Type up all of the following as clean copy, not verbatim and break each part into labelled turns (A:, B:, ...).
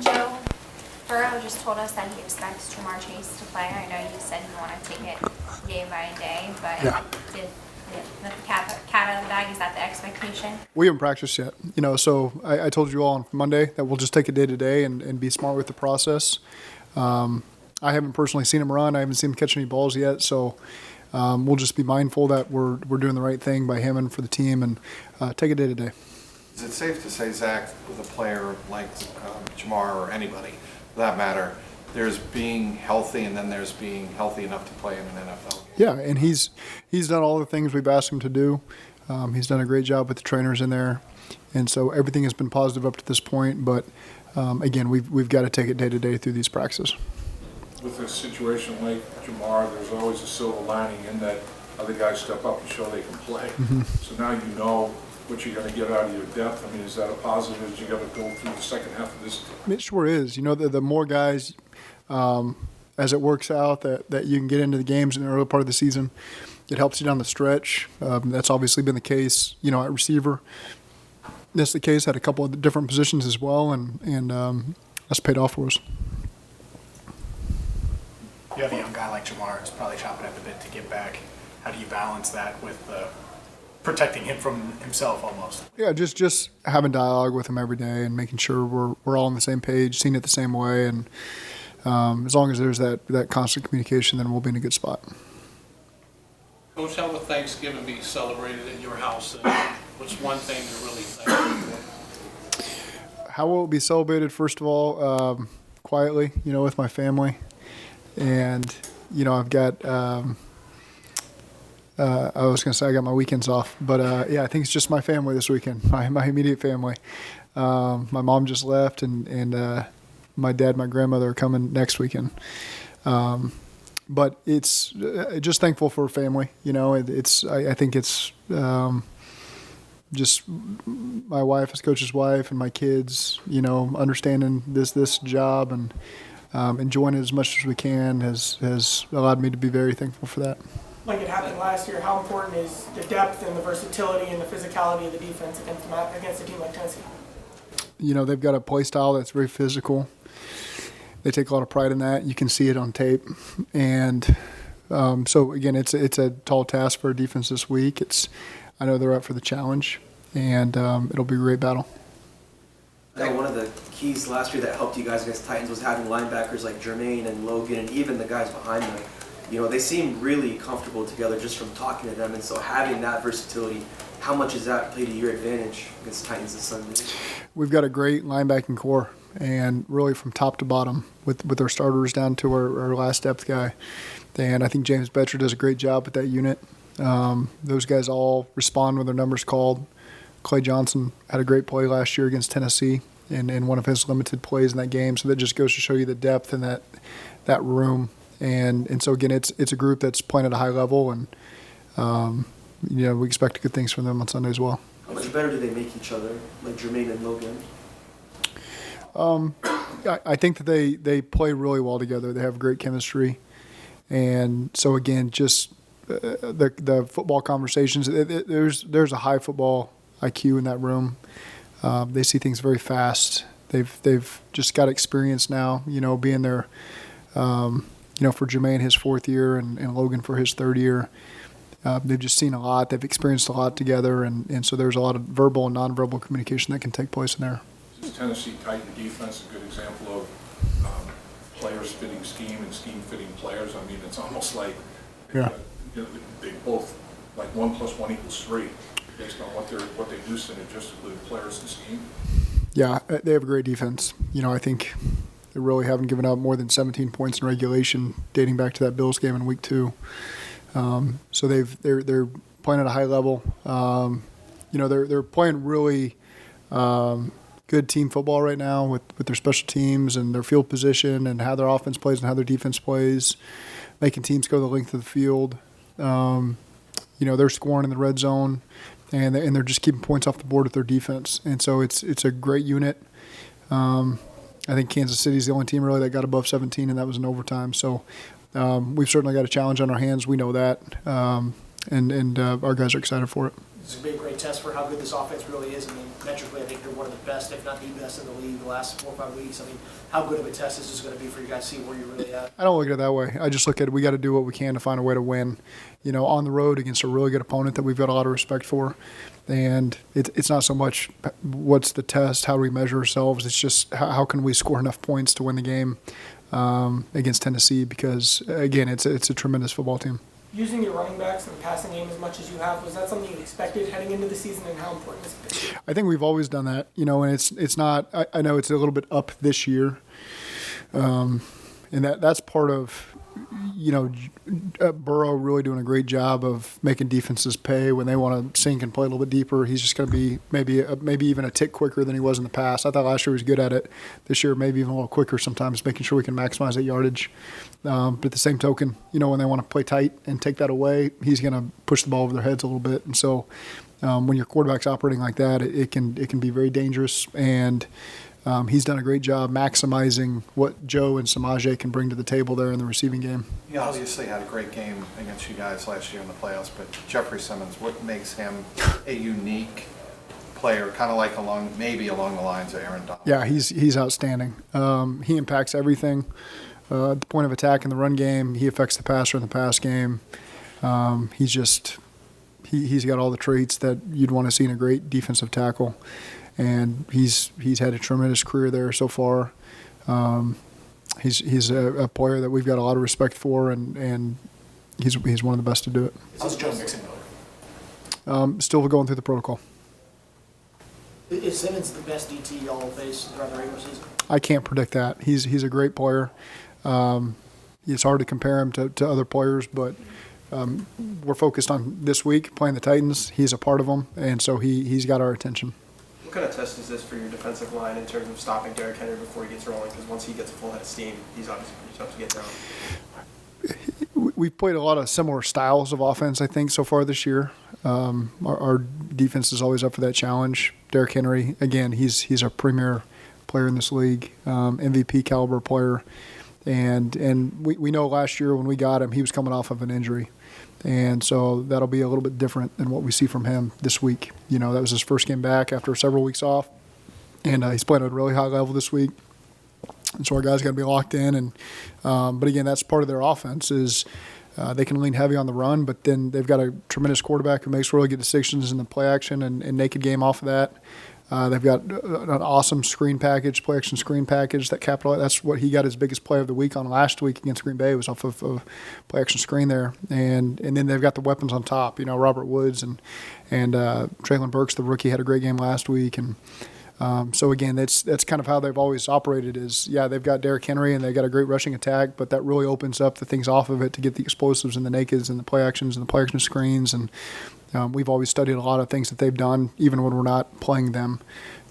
A: Joe Burrow just told us that he expects Ja'Marr Chase to play. I know you said you want to take it day by day, but
B: Yeah.
A: the cat out of the bag, is that the expectation?
B: We haven't practiced yet, so I told you all on Monday that we'll just take it day to day and be smart with the process. I haven't personally seen him run. I haven't seen him catch any balls yet, so we'll just be mindful that we're doing the right thing by him and for the team and take it day to day.
C: Is it safe to say, Zach, with a player like Ja'Marr or anybody, for that matter, there's being healthy and then there's being healthy enough to play in an NFL game?
B: Yeah, and he's done all the things we've asked him to do. He's done a great job with the trainers in there, and so everything has been positive up to this point. But again, we've got to take it day to day through these practices.
D: With a situation like Ja'Marr, there's always a silver lining in that other guys step up and show they can play.
B: Mm-hmm.
D: So now you know what you're going to get out of your depth. I mean, is that a positive as you got to go through the second half of this?
B: It sure is. The more guys, as it works out, that you can get into the games in the early part of the season, it helps you down the stretch. That's obviously been the case, at receiver. That's the case at a couple of different positions as well, and that's paid off for us.
E: You have a young guy like Ja'Marr who's probably chomping at the bit to get back. How do you balance that with protecting him from himself almost?
B: Yeah, just having dialogue with him every day and making sure we're all on the same page, seeing it the same way, and as long as there's that constant communication, then we'll be in a good spot.
F: Coach, how will Thanksgiving be celebrated at your house? And what's one thing you're really thankful for?
B: How will it be celebrated? First of all, quietly, with my family. And, I've got, I was going to say I got my weekends off, but I think it's just my family this weekend, my immediate family. My mom just left, and my dad and my grandmother are coming next weekend. But it's just thankful for family. I think it's just my wife as coach's wife and my kids, understanding this job and enjoying it as much as we can has allowed me to be very thankful for that.
G: Like it happened last year, how important is the depth and the versatility and the physicality of the defense against a team like Tennessee?
B: They've got a play style that's very physical. They take a lot of pride in that. You can see it on tape. And so, again, it's a tall task for our defense this week. I know they're up for the challenge, and it'll be a great battle.
H: One of the keys last year that helped you guys against the Titans was having linebackers like Jermaine and Logan and even the guys behind them. They seem really comfortable together just from talking to them. And so having that versatility, how much does that play to your advantage against the Titans this Sunday?
B: We've got a great linebacking core, and really from top to bottom with our starters down to our last depth guy. And I think James Betcher does a great job with that unit. Those guys all respond when their number's called. Clay Johnson had a great play last year against Tennessee in one of his limited plays in that game. So that just goes to show you the depth in that room. And so, again, it's a group that's playing at a high level, and, we expect good things from them on Sunday as well.
H: How much better do they make each other, like Jermaine and Logan?
B: I think that they play really well together. They have great chemistry. And so, again, just the football conversations, there's a high football IQ in that room. They see things very fast. They've just got experience now, being there, for Jermaine his fourth year and Logan for his third year. They've just seen a lot. They've experienced a lot together, and so there's a lot of verbal and nonverbal communication that can take place in there.
D: Is Tennessee Titan defense a good example of players fitting scheme and scheme fitting players? I mean, it's almost like they both, like 1 + 1 = 3, based on what they do synergistically with players and scheme. Yeah,
B: they have a great defense. I think they really haven't given up more than 17 points in regulation dating back to that Bills game in week 2. So they're playing at a high level. They're playing really good team football right now with their special teams and their field position and how their offense plays and how their defense plays, making teams go the length of the field. They're scoring in the red zone, and they're just keeping points off the board with their defense. And so it's a great unit. I think Kansas City's the only team really that got above 17, and that was in overtime. So we've certainly got a challenge on our hands. We know that, and our guys are excited for it.
I: This is going to be a great test for how good this offense really is. I mean, metrically, I think they're one of the best, if not the best in the league the last 4 or 5 weeks. I mean, how good of a test is this going to be for you guys to see where you're really at?
B: I don't look at it that way. I just look at it, we got to do what we can to find a way to win, on the road against a really good opponent that we've got a lot of respect for. And it's not so much what's the test, how do we measure ourselves. It's just how can we score enough points to win the game against Tennessee because, again, it's a tremendous football team.
G: Using your running backs in the passing game as much as you have, was that something you expected heading into the season, and how important is it?
B: I think we've always done that, and it's not. I know it's a little bit up this year, and that's part of, Burrow really doing a great job of making defenses pay when they want to sink and play a little bit deeper. He's just going to be maybe even a tick quicker than he was in the past. I thought last year he was good at it. This year maybe even a little quicker sometimes, making sure we can maximize that yardage. But at the same token, when they want to play tight and take that away, he's going to push the ball over their heads a little bit. And so when your quarterback's operating like that, it can be very dangerous. And he's done a great job maximizing what Joe and Samaje can bring to the table there in the receiving game.
C: He obviously had a great game against you guys last year in the playoffs, but Jeffrey Simmons, what makes him a unique player, kind of like maybe along the lines of Aaron Donald?
B: Yeah, he's outstanding. He impacts everything. At the point of attack in the run game, he affects the passer in the pass game. He's got all the traits that you'd want to see in a great defensive tackle. And he's had a tremendous career there so far. He's a player that we've got a lot of respect for, and he's one of the best to do it.
E: How's Joe Mixon going?
B: Still going through the protocol.
I: Is Simmons the best DT y'all will face throughout the regular season?
B: I can't predict that. He's a great player. It's hard to compare him to other players, but we're focused on this week playing the Titans. He's a part of them, and so he's got our attention.
J: What kind of test is this for your defensive line in terms of stopping Derrick Henry before he gets rolling? Because once he gets a full head of steam, he's obviously pretty tough to get down.
B: We've played a lot of similar styles of offense, I think, so far this year. Our defense is always up for that challenge. Derrick Henry, again, he's a premier player in this league, MVP caliber player. And we know last year when we got him, he was coming off of an injury. And so that'll be a little bit different than what we see from him this week. That was his first game back after several weeks off. And he's playing at a really high level this week. And so our guys got to be locked in. And but again, that's part of their offense is they can lean heavy on the run, but then they've got a tremendous quarterback who makes really good decisions in the play action and naked game off of that. They've got an awesome screen package, play action screen package that capitalized. That's what he got his biggest play of the week on last week against Green Bay was off of a play action screen there. And then they've got the weapons on top. Robert Woods and Traylon Burks, the rookie, had a great game last week. And so again, that's kind of how they've always operated. They've got Derrick Henry and they've got a great rushing attack, but that really opens up the things off of it to get the explosives and the nakeds and the play actions and the play action screens and. We've always studied a lot of things that they've done, even when we're not playing them,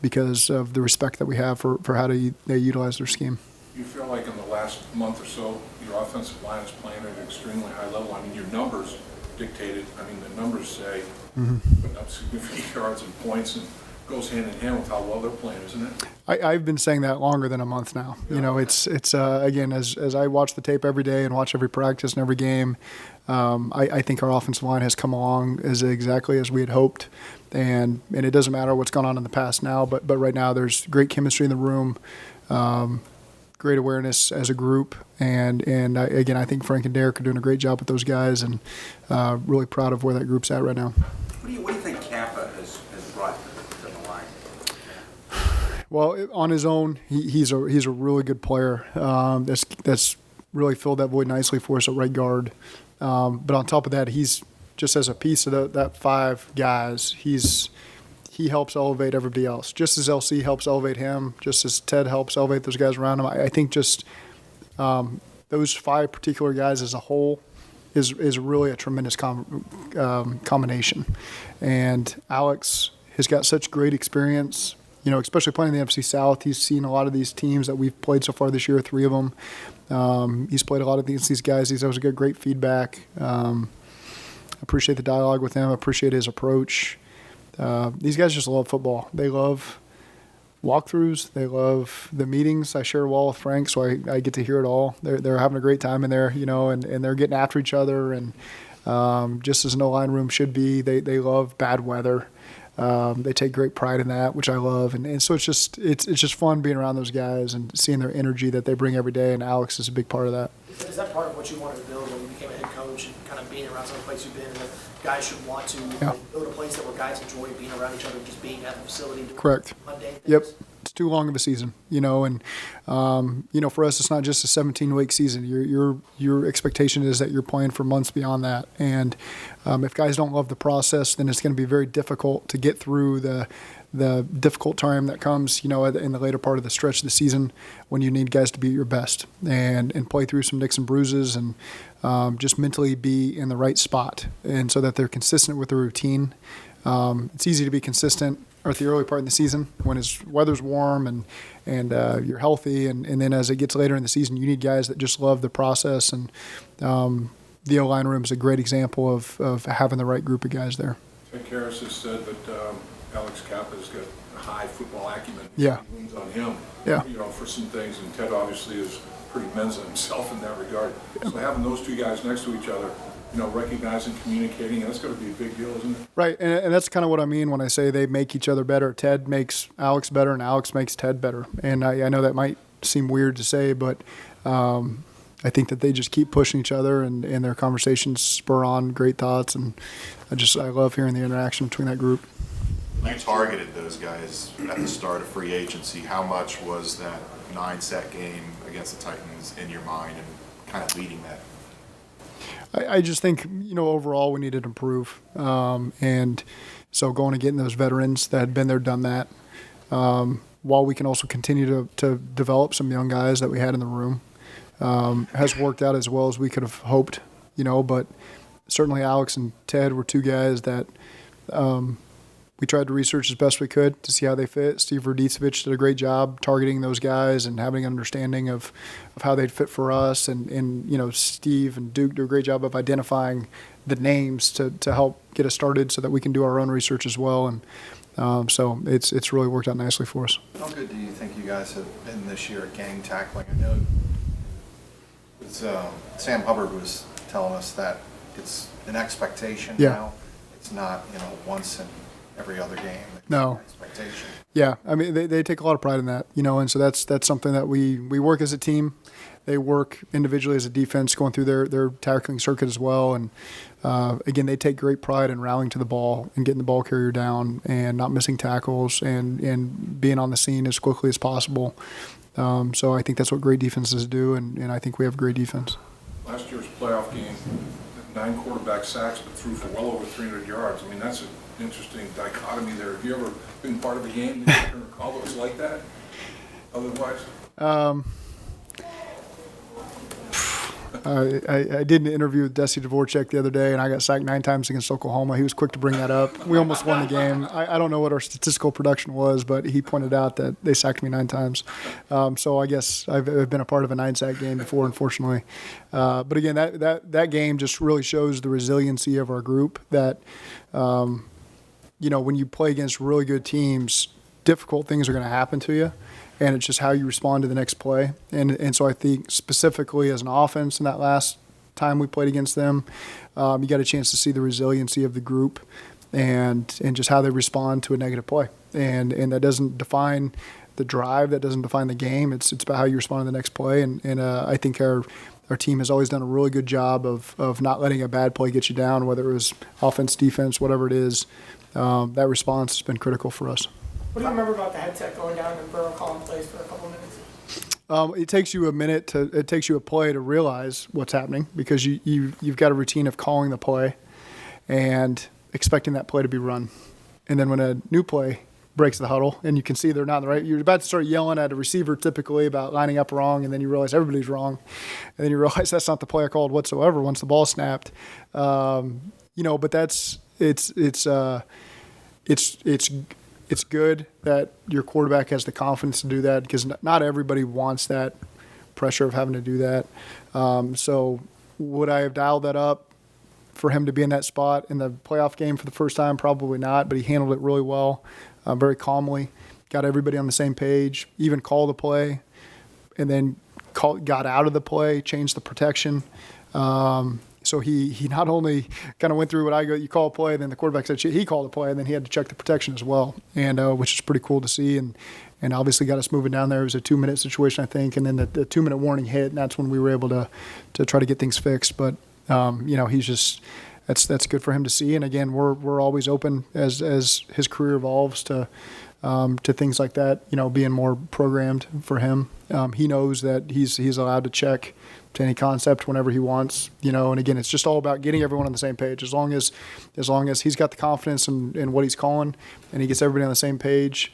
B: because of the respect that we have for how they utilize their scheme.
D: You feel like in the last month or so, your offensive line is playing at an extremely high level. I mean, your numbers dictated. The numbers say putting up significant yards and points and goes hand in hand with how well they're playing, isn't it?
B: I've been saying that longer than a month now. Yeah. It's again, as I watch the tape every day and watch every practice and every game, I think our offensive line has come along exactly as we had hoped. And it doesn't matter what's gone on in the past now, but right now there's great chemistry in the room, great awareness as a group. And I think Frank and Derrick are doing a great job with those guys and really proud of where that group's at right now.
K: What do you think Kappa has brought to the line?
B: Well, on his own, he's a really good player. That's really filled that void nicely for us at right guard. But on top of that, he's just as a piece of that five guys, he helps elevate everybody else. Just as LC helps elevate him, just as Ted helps elevate those guys around him. I think just those five particular guys as a whole is really a tremendous combination. And Alex has got such great experience, especially playing in the NFC South. He's seen a lot of these teams that we've played so far this year, 3 of them. He's played a lot against these guys. He's always got great feedback. Appreciate the dialogue with him. Appreciate his approach. These guys just love football. They love walkthroughs. They love the meetings. I share a wall with Frank, so I get to hear it all. They're having a great time in there, and they're getting after each other. And just as an O-line room should be. They love bad weather. They take great pride in that, which I love, and so it's just fun being around those guys and seeing their energy that they bring every day. And Alex is a big part of that.
I: Is that part of what you wanted to build when you became a head coach and kind of being around some of the places you've been, and that guys should want to build a place that where guys enjoy being around each other, just being at the facility, doing
B: Correct.
I: mundane things?
B: Yep. It's too long of a season, and for us, it's not just a 17-week season. Your expectation is that you're playing for months beyond that, and if guys don't love the process, then it's going to be very difficult to get through the difficult time that comes, in the later part of the stretch of the season when you need guys to be at your best and play through some nicks and bruises and just mentally be in the right spot, and so that they're consistent with the routine. It's easy to be consistent at the early part of the season when his weather's warm and you're healthy, and then as it gets later in the season, you need guys that just love the process, and the O-line room is a great example of having the right group of guys there.
D: Ted Karras has said that Alex Kappa's got a high football acumen.
B: Yeah.
D: He leans on him,
B: Yeah.
D: For some things, and Ted obviously is pretty Mensa himself in that regard. So having those two guys next to each other, recognizing, communicating, that's going to be a big deal, isn't it?
B: Right, and that's kind of what I mean when I say they make each other better. Ted makes Alex better, and Alex makes Ted better. And I know that might seem weird to say, but I think that they just keep pushing each other, and their conversations spur on great thoughts. And I love hearing the interaction between that group.
L: You targeted those guys at the start of free agency. How much was that 9-sack game against the Titans in your mind and kind of leading that?
B: I just think, overall we needed to improve. And so going and getting those veterans that had been there, done that, while we can also continue to develop some young guys that we had in the room, has worked out as well as we could have hoped, but certainly Alex and Ted were two guys that we tried to research as best we could to see how they fit. Steve Rudicevich did a great job targeting those guys and having an understanding of how they'd fit for us. And Steve and Duke do a great job of identifying the names to help get us started so that we can do our own research as well. And so it's really worked out nicely for us.
C: How good do you think you guys have been this year at gang tackling? I know Sam Hubbard was telling us that it's an expectation now. It's not, once in every other game. It's an expectation.
B: Yeah, I mean, they take a lot of pride in that, and so that's something that we work as a team. They work individually as a defense going through their tackling circuit as well. And, again, they take great pride in rallying to the ball and getting the ball carrier down and not missing tackles and being on the scene as quickly as possible. So I think that's what great defenses do, and I think we have great defense.
D: Last year's playoff game, 9 quarterback sacks, but threw for well over 300 yards. I mean, that's an interesting dichotomy there. Have you ever been part of a game that you can recall that was like that, otherwise?
B: I did an interview with Desi Dvorak the other day, and I got sacked 9 times against Oklahoma. He was quick to bring that up. We almost won the game. I don't know what our statistical production was, but he pointed out that they sacked me 9 times. So I guess I've been a part of a 9-sack game before, unfortunately. But again, that game just really shows the resiliency of our group that, when you play against really good teams, difficult things are going to happen to you. And it's just how you respond to the next play. And so I think specifically as an offense in that last time we played against them, you got a chance to see the resiliency of the group and just how they respond to a negative play. And that doesn't define the drive, that doesn't define the game. It's about how you respond to the next play. And I think our team has always done a really good job of not letting a bad play get you down, whether it was offense, defense, whatever it is. That response has been critical for us.
G: What do you remember about the headset going down and Burrow calling plays for a couple minutes?
B: It takes you it takes you a play to realize what's happening because you've got a routine of calling the play and expecting that play to be run. And then when a new play breaks the huddle and you can see they're not right, you're about to start yelling at a receiver typically about lining up wrong, and then you realize everybody's wrong. And then you realize that's not the play I called whatsoever once the ball snapped. But it's good that your quarterback has the confidence to do that because not everybody wants that pressure of having to do that. So would I have dialed that up for him to be in that spot in the playoff game for the first time? Probably not, but he handled it really well, very calmly, got everybody on the same page, even called the play, and then got out of the play, changed the protection. So So he not only kind of went through what you call a play, and then the quarterback said he called a play, and then he had to check the protection as well, and which is pretty cool to see, and obviously got us moving down there. It was a 2-minute situation, I think, and then the 2-minute warning hit, and that's when we were able to try to get things fixed. But he's just that's good for him to see, and again, we're always open as his career evolves to things like that, being more programmed for him. He knows that he's allowed to check to any concept whenever he wants, and again, it's just all about getting everyone on the same page. As long as he's got the confidence in what he's calling and he gets everybody on the same page,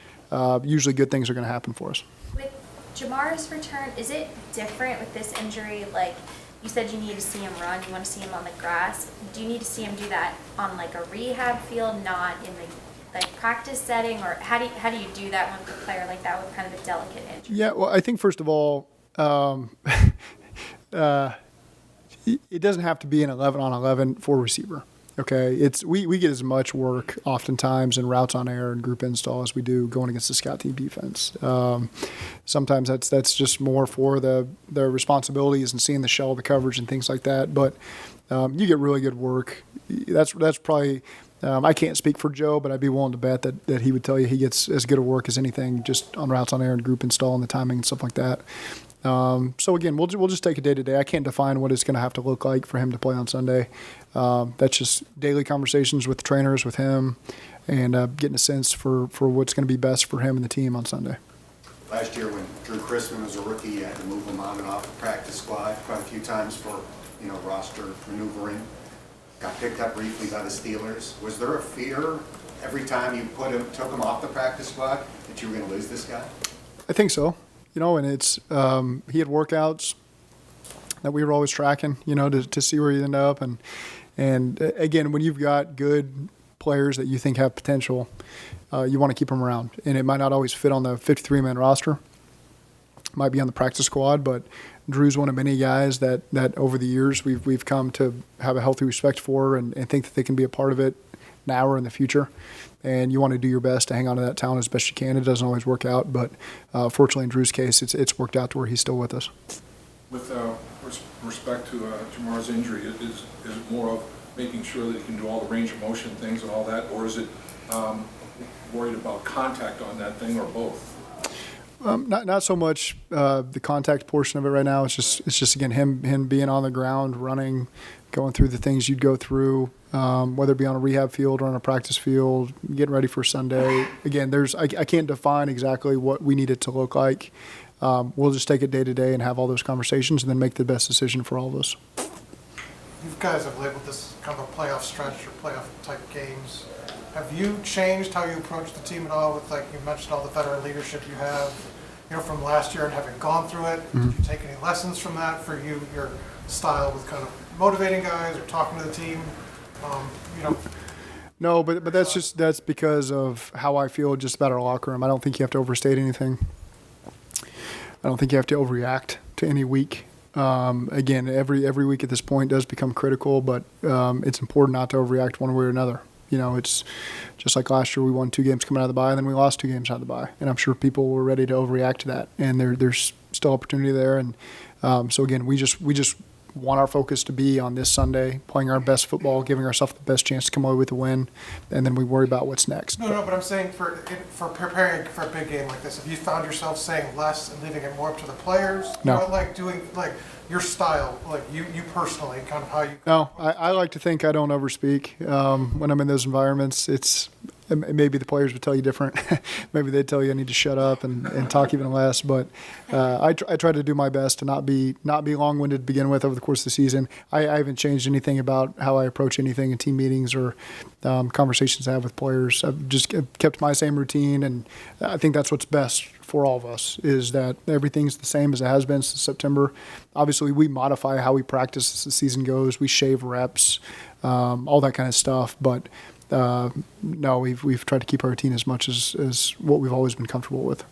B: usually good things are going to happen for us.
A: With Ja'Marr's return, is it different with this injury? Like you said, you need to see him run, you want to see him on the grass. Do you need to see him do that on like a rehab field, not in the practice setting, or how do you do that with a player like that with kind of a delicate injury?
B: Yeah, well, I think first of all, it doesn't have to be an 11-on-11 for receiver. Okay, we get as much work oftentimes in routes on air and group install as we do going against the scout team defense. Sometimes that's just more for the responsibilities and seeing the shell of the coverage and things like that. But you get really good work. That's probably. I can't speak for Joe, but I'd be willing to bet that he would tell you he gets as good a work as anything just on routes on air and group install and the timing and stuff like that. So again, we'll just take it day to day. I can't define what it's going to have to look like for him to play on Sunday. That's just daily conversations with the trainers, with him, and getting a sense for what's going to be best for him and the team on Sunday.
M: Last year when Drew Chrisman was a rookie, you had to move him on and off the practice squad quite a few times for roster maneuvering. Got picked up briefly by the Steelers. Was there a fear every time you took him off the practice squad that you were going to lose this guy?
B: I think so. And it's he had workouts that we were always tracking, to see where he ended up. And again, when you've got good players that you think have potential, you want to keep them around. And it might not always fit on the 53-man roster. It might be on the practice squad, but Drew's one of many guys that over the years we've come to have a healthy respect for and think that they can be a part of it now or in the future. And you want to do your best to hang on to that talent as best you can. It doesn't always work out, but fortunately in Drew's case, it's worked out to where he's still with us.
D: With respect to Ja'Marr's injury, is it more of making sure that he can do all the range of motion things and all that, or is it worried about contact on that thing, or both?
B: Not so much the contact portion of it right now. It's just again him being on the ground, running, going through the things you'd go through, whether it be on a rehab field or on a practice field, getting ready for Sunday. Again, I can't define exactly what we need it to look like. We'll just take it day to day and have all those conversations and then make the best decision for all of us.
N: You guys have labeled this kind of a playoff stretch or playoff type games. Have you changed how you approach the team at all with, like you mentioned, all the veteran leadership you have, from last year and having gone through it? Mm-hmm. Did you take any lessons from that for your style with kind of motivating guys or talking to the team?
B: No, but that's because of how I feel just about our locker room. I don't think you have to overstate anything. I don't think you have to overreact to any week. Again, every week at this point does become critical, but it's important not to overreact one way or another. It's just like last year, we won 2 games coming out of the bye, and then we lost 2 games out of the bye. And I'm sure people were ready to overreact to that. And there's still opportunity there. And so again, we just want our focus to be on this Sunday, playing our best football, giving ourselves the best chance to come away with a win, and then we worry about what's next.
N: No, but I'm saying for preparing for a big game like this, have you found yourself saying less and leaving it more up to the players?
B: No.
N: Doing your style, you personally, kind of how you...
B: No, I like to think I don't overspeak. When I'm in those environments, maybe the players would tell you different. Maybe they'd tell you I need to shut up and talk even less. But I try to do my best to not be long-winded to begin with over the course of the season. I haven't changed anything about how I approach anything in team meetings or conversations I have with players. I've just kept my same routine, and I think that's what's best for all of us, is that everything's the same as it has been since September. Obviously, we modify how we practice as the season goes. We shave reps, all that kind of stuff. But no, we've tried to keep our routine as much as what we've always been comfortable with.